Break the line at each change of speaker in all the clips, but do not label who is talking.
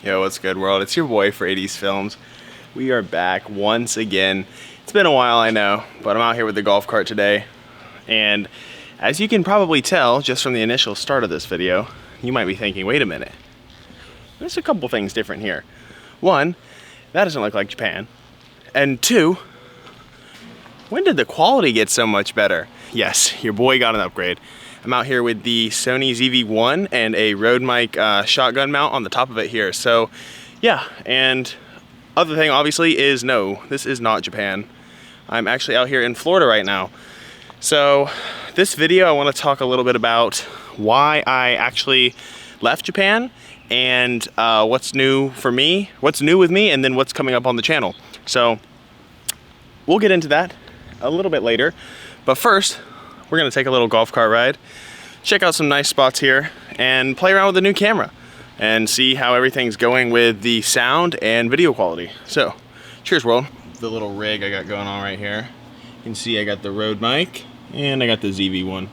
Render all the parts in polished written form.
Yo, what's good, world? It's your boy for 80s Films. We are back once again. It's been a while, I know, but I'm out here with the golf cart today. And as you can probably tell just from the initial start of this video, you might be thinking, wait a minute. There's a couple things different here. One, that doesn't look like Japan. And two, when did the quality get so much better? Yes, your boy got an upgrade. I'm out here with the Sony ZV-1 and a Rode mic shotgun mount on the top of it here. So yeah, and other thing obviously is no, this is not Japan. I'm actually out here in Florida right now. So this video I want to talk a little bit about why I actually left Japan and what's new for me, what's new with me, and then what's coming up on the channel. So we'll get into that a little bit later, but first we're gonna take a little golf cart ride, check out some nice spots here, and play around with the new camera and see how everything's going with the sound and video quality. So, cheers, world. The little rig I got going on right here. You can see I got the Rode mic and I got the ZV-1,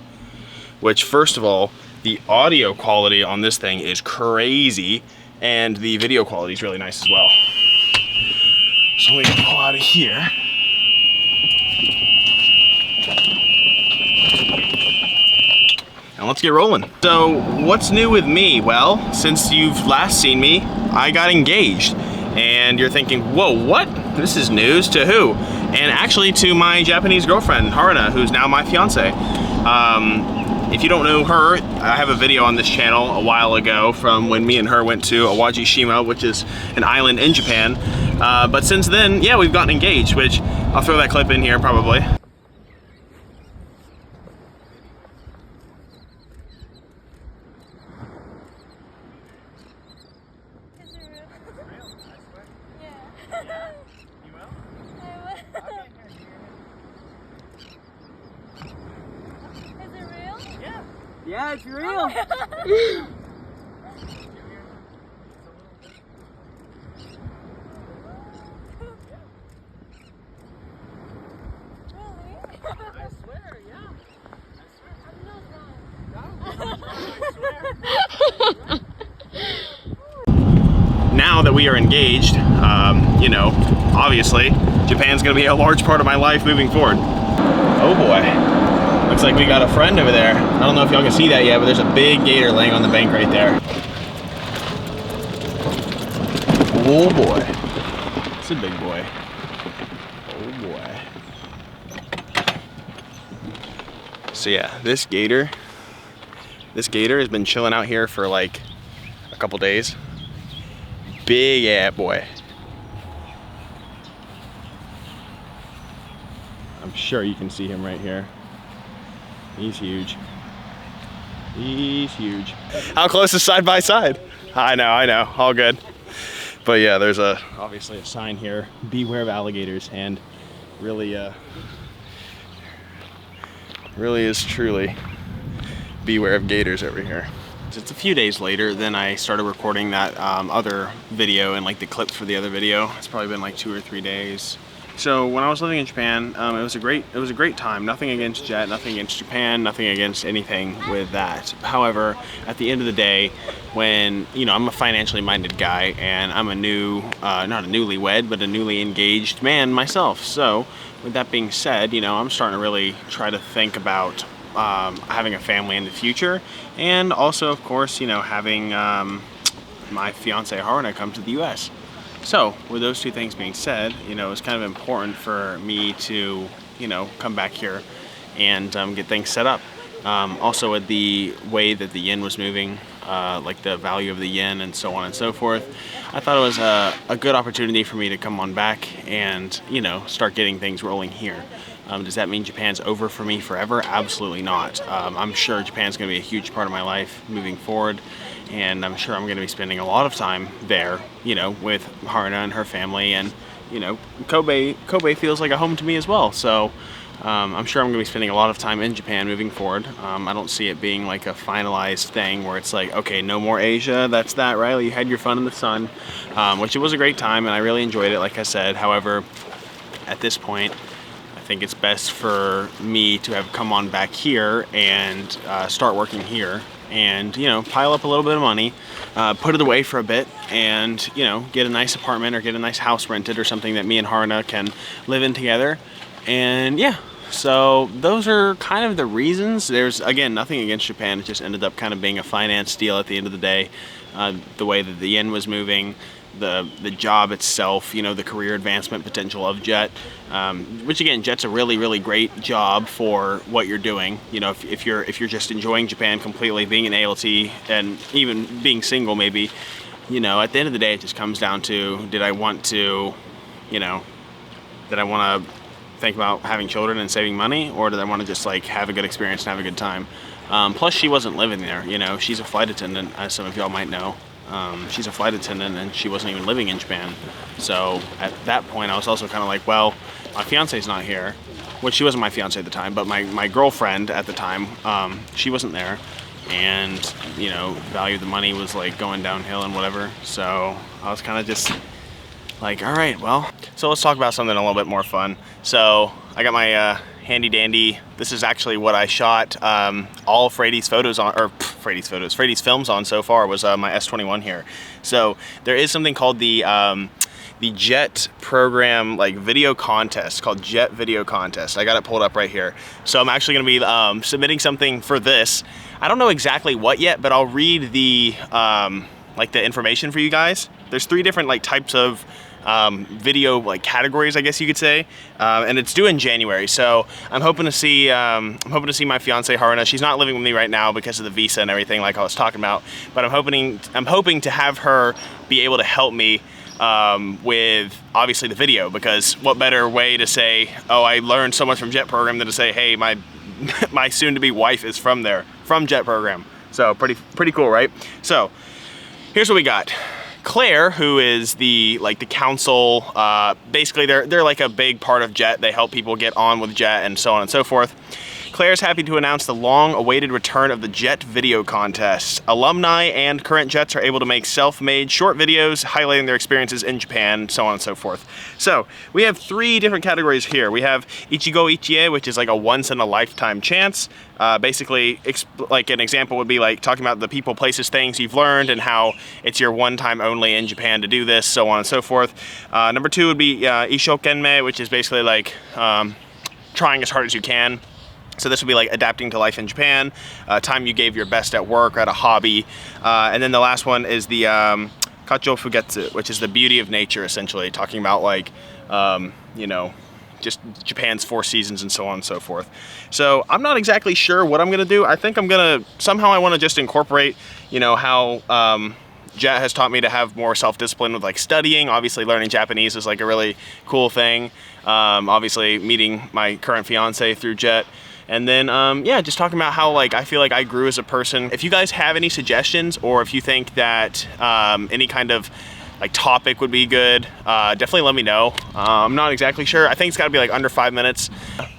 which first of all, the audio quality on this thing is crazy and the video quality is really nice as well. So we can pull out of here. And let's get rolling. So what's new with me? Well, since you've last seen me, I got engaged. And you're thinking, whoa, what? This is news to who? And actually to my Japanese girlfriend, Haruna, who's now my fiance. If you don't know her, I have a video on this channel a while ago from when me and her went to Awajishima, which is an island in Japan. But since then, yeah, we've gotten engaged, which I'll throw that clip in here probably.
Yeah, it's real. I swear, yeah.
Now that we are engaged, you know, obviously, Japan's gonna be a large part of my life moving forward. Oh boy. Looks like we got a friend over there. I don't know if y'all can see that yet, but there's a big gator laying on the bank right there. Oh boy. It's a big boy. Oh boy. So yeah, this gator has been chilling out here for like a couple days. Big ass boy. I'm sure you can see him right here. He's huge. He's huge. How close is side by side? I know, all good. But yeah, there's obviously a sign here, beware of alligators, and really is truly beware of gators over here. It's a few days later, then I started recording that other video and like the clips for the other video. It's probably been like 2 or 3 days. So when I was living in Japan, it was a great time. Nothing against Jet, nothing against Japan, nothing against anything with that. However, at the end of the day, when, you know, I'm a financially minded guy and I'm a new, not a newlywed, but a newly engaged man myself. So with that being said, you know, I'm starting to really try to think about having a family in the future, and also, of course, you know, having my fiance Haruna come to the U.S. So, with those two things being said, you know, it's kind of important for me to, you know, come back here and get things set up. Also, with the way that the yen was moving, like the value of the yen and so on and so forth, I thought it was a good opportunity for me to come on back and, you know, start getting things rolling here. Does that mean Japan's over for me forever? Absolutely not. I'm sure Japan's going to be a huge part of my life moving forward, and I'm sure I'm going to be spending a lot of time there, you know, with Haruna and her family, and, you know, Kobe feels like a home to me as well. So I'm sure I'm going to be spending a lot of time in Japan moving forward. I don't see it being like a finalized thing where it's like, okay, no more Asia, that's that, right? You had your fun in the sun, which it was a great time, and I really enjoyed it, like I said. However, at this point, I think it's best for me to have come on back here and start working here and, you know, pile up a little bit of money, put it away for a bit, and, you know, get a nice apartment or get a nice house rented or something that me and Harna can live in together. And yeah, so those are kind of the reasons. There's, again, nothing against Japan. It just ended up kind of being a finance deal at the end of the day. The way that the yen was moving, the job itself, you know, the career advancement potential of Jet, which again, Jet's a really, really great job for what you're doing. You know, if you're just enjoying Japan completely, being an ALT and even being single maybe, you know, at the end of the day, it just comes down to, did I want to, you know, did I want to think about having children and saving money, or did I want to just like have a good experience and have a good time? Plus she wasn't living there, you know, she's a flight attendant, as some of y'all might know. She's a flight attendant and she wasn't even living in Japan. So at that point I was also kind of like, well, my fiance's not here. Well, she wasn't my fiance at the time, but my girlfriend at the time, she wasn't there. And, you know, value of the money was like going downhill and whatever. So I was kind of just like, all right, well, so let's talk about something a little bit more fun. So I got my handy dandy. This is actually what I shot all Frady's photos on, or Frady's films on so far, was my S21 here. So there is something called the Jet program like video contest, called Jet Video Contest. I got it pulled up right here. So I'm actually gonna be submitting something for this. I don't know exactly what yet, but I'll read the like the information for you guys. There's 3 different like types of video like categories, I guess you could say, and it's due in January. So I'm hoping to see my fiance Haruna. She's not living with me right now because of the visa and everything, like I was talking about. But I'm hoping to have her be able to help me with obviously the video, because what better way to say, oh, I learned so much from Jet program, than to say, hey, my my soon-to-be wife is from Jet program. So pretty cool, right? So here's what we got. Claire, who is the council, basically they're like a big part of Jet. They help people get on with Jet and so on and so forth. Claire's happy to announce the long-awaited return of the Jet Video Contest. Alumni and current Jets are able to make self-made short videos highlighting their experiences in Japan, so on and so forth. So we have 3 different categories here. We have Ichigo Ichie, which is like a once-in-a-lifetime chance. Basically, like an example would be like talking about the people, places, things you've learned and how it's your one time only in Japan to do this, so on and so forth. Number 2 would be Ishokenmei, which is basically like trying as hard as you can. So this would be like adapting to life in Japan, time you gave your best at work or at a hobby. And then the last one is the Kacho Fugetsu, which is the beauty of nature, essentially, talking about like, you know, just Japan's 4 seasons and so on and so forth. So I'm not exactly sure what I'm gonna do. I think I'm gonna, somehow I wanna just incorporate, you know, how Jet has taught me to have more self-discipline with like studying. Obviously learning Japanese is like a really cool thing. Obviously meeting my current fiance through Jet. And then, yeah, just talking about how like I feel like I grew as a person. If you guys have any suggestions, or if you think that any kind of like topic would be good, definitely let me know. I'm not exactly sure. I think it's gotta be like under 5 minutes.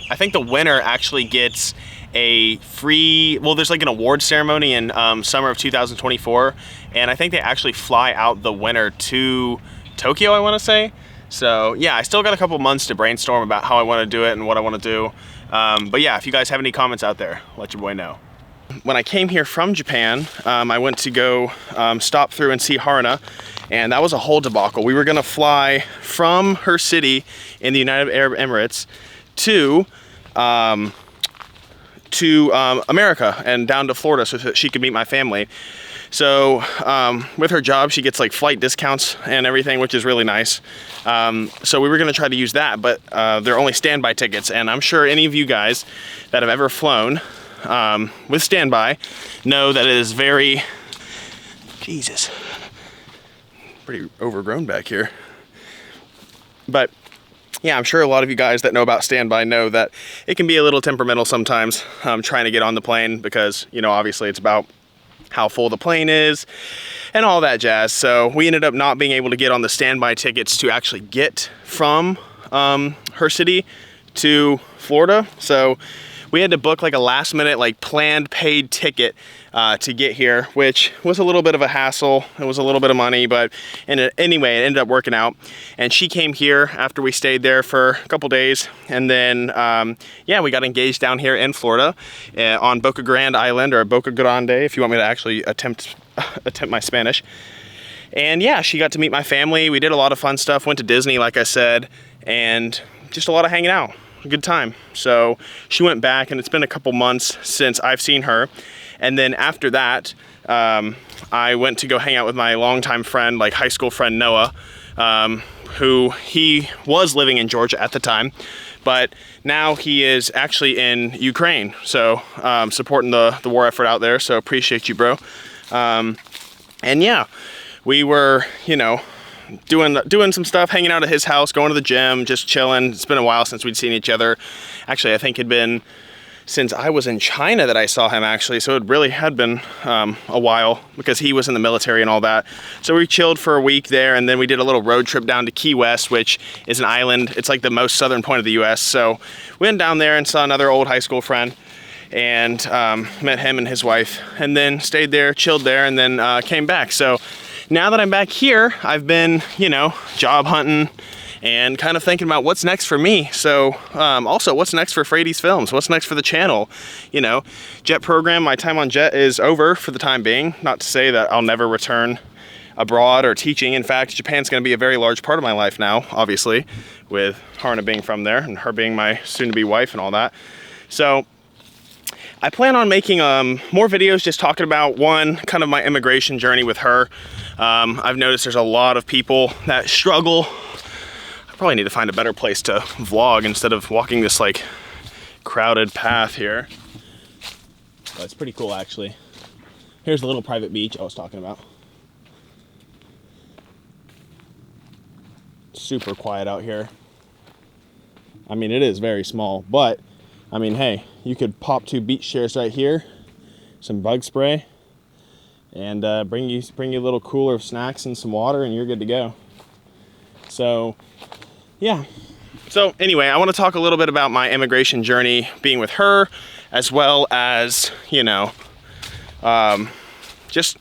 I think the winner actually gets a free, well, there's like an award ceremony in summer of 2024. And I think they actually fly out the winner to Tokyo, I wanna say. So yeah, I still got a couple months to brainstorm about how I wanna do it and what I wanna do. But yeah, if you guys have any comments out there, let your boy know. When I came here from Japan, I went to go stop through and see Haruna, and that was a whole debacle. We were gonna fly from her city in the United Arab Emirates to America and down to Florida so that she could meet my family. So with her job, she gets like flight discounts and everything, which is really nice. So we were gonna try to use that, but they're only standby tickets. And I'm sure any of you guys that have ever flown with standby know that it is very, Jesus, pretty overgrown back here. But yeah, I'm sure a lot of you guys that know about standby know that it can be a little temperamental sometimes trying to get on the plane, because, you know, obviously it's about how full the plane is and all that jazz. So we ended up not being able to get on the standby tickets to actually get from her city to Florida. So we had to book like a last minute, like planned paid ticket to get here, which was a little bit of a hassle. It was a little bit of money, but anyway, it ended up working out. And she came here after we stayed there for a couple days, and then yeah, we got engaged down here in Florida on Boca Grande Island, or Boca Grande, if you want me to actually attempt my Spanish. And yeah, she got to meet my family. We did a lot of fun stuff, went to Disney, like I said, and just a lot of hanging out. A good time. So she went back, and it's been a couple months since I've seen her. And then after that, I went to go hang out with my longtime friend, like high school friend Noah, who he was living in Georgia at the time, but now he is actually in Ukraine. So supporting the war effort out there. So appreciate you, bro. And yeah, we were, you know, doing some stuff, hanging out at his house, going to the gym, just chilling. It's been a while since we'd seen each other. Actually, I think it'd been since I was in China that I saw him, actually. So it really had been a while, because he was in the military and all that. So we chilled for a week there, and then we did a little road trip down to Key West, which is an island. It's like the most southern point of the US. So we went down there and saw another old high school friend, and met him and his wife, and then stayed there, chilled there, and then came back. So now that I'm back here, I've been, you know, job hunting and kind of thinking about what's next for me. So also, what's next for Frady's Films? What's next for the channel? You know, Jet program, my time on Jet is over for the time being. Not to say that I'll never return abroad or teaching. In fact, Japan's going to be a very large part of my life now, obviously, with Harna being from there and her being my soon-to-be wife and all that. So I plan on making more videos just talking about, one, kind of my immigration journey with her. I've noticed there's a lot of people that struggle. I probably need to find a better place to vlog instead of walking this like crowded path here. But it's pretty cool, actually. Here's the little private beach I was talking about. Super quiet out here. I mean, it is very small, but I mean, hey, you could pop 2 beach chairs right here, some bug spray, and bring you a little cooler of snacks and some water, and you're good to go. So, yeah. So anyway, I want to talk a little bit about my immigration journey being with her, as well as, you know, just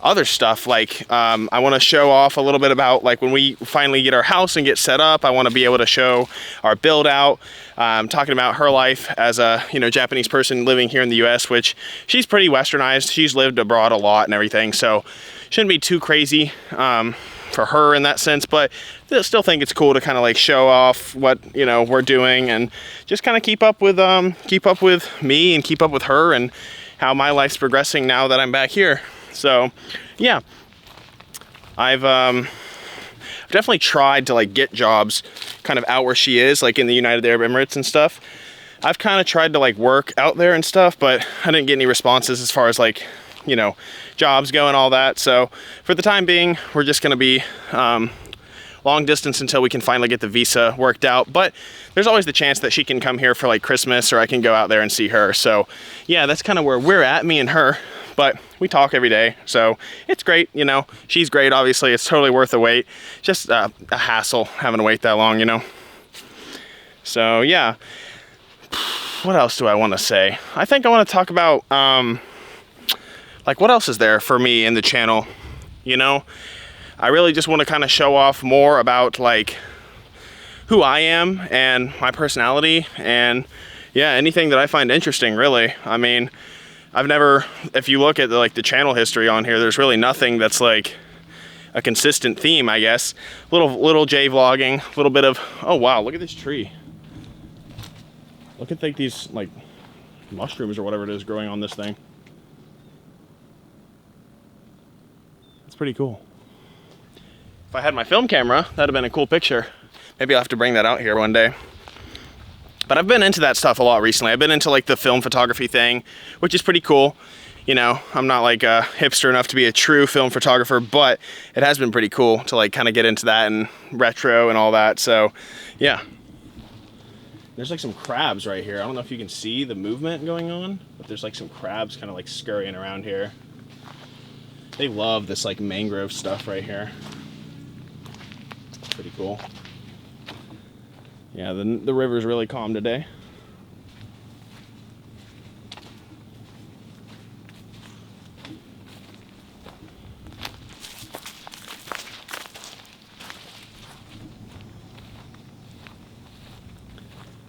other stuff. Like I want to show off a little bit about, like, when we finally get our house and get set up, I want to be able to show our build out. Talking about her life as a, you know, Japanese person living here in the US, which she's pretty westernized. She's lived abroad a lot and everything, so shouldn't be too crazy for her in that sense, but I still think it's cool to kind of like show off what, you know, we're doing, and just kind of keep up with me and keep up with her and how my life's progressing now that I'm back here. So yeah, I've definitely tried to like get jobs kind of out where she is, like in the United Arab Emirates and stuff. I've kind of tried to like work out there and stuff, but I didn't get any responses as far as like, you know, jobs go and all that. So for the time being, we're just going to be long distance until we can finally get the visa worked out. But there's always the chance that she can come here for like Christmas, or I can go out there and see her. So yeah, that's kind of where we're at, me and her. But we talk every day, so it's great, you know. She's great, obviously. It's totally worth the wait. Just a hassle having to wait that long, you know. So yeah, what else do I want to say? I think I want to talk about like, what else is there for me in the channel, you know? I really just want to kind of show off more about like who I am and my personality, and yeah, anything that I find interesting, really. I mean, I've never, if you look at the channel history on here, there's really nothing that's like a consistent theme, I guess. Little J vlogging, a little bit of, oh wow, look at this tree. Look at like these like mushrooms or whatever it is growing on this thing. It's pretty cool. If I had my film camera, that'd have been a cool picture. Maybe I'll have to bring that out here one day. But I've been into that stuff a lot recently. I've been into like the film photography thing, which is pretty cool. You know, I'm not like a hipster enough to be a true film photographer, but it has been pretty cool to like kind of get into that and retro and all that. So yeah. There's like some crabs right here. I don't know if you can see the movement going on, but there's like some crabs kind of like scurrying around here. They love this like mangrove stuff right here. Pretty cool. Yeah, the river's really calm today.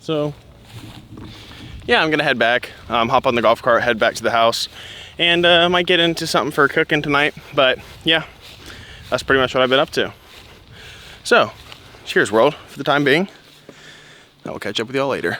So yeah, I'm gonna head back, hop on the golf cart, head back to the house, and might get into something for cooking tonight. But yeah, that's pretty much what I've been up to. So cheers, world, for the time being. I will catch up with y'all later.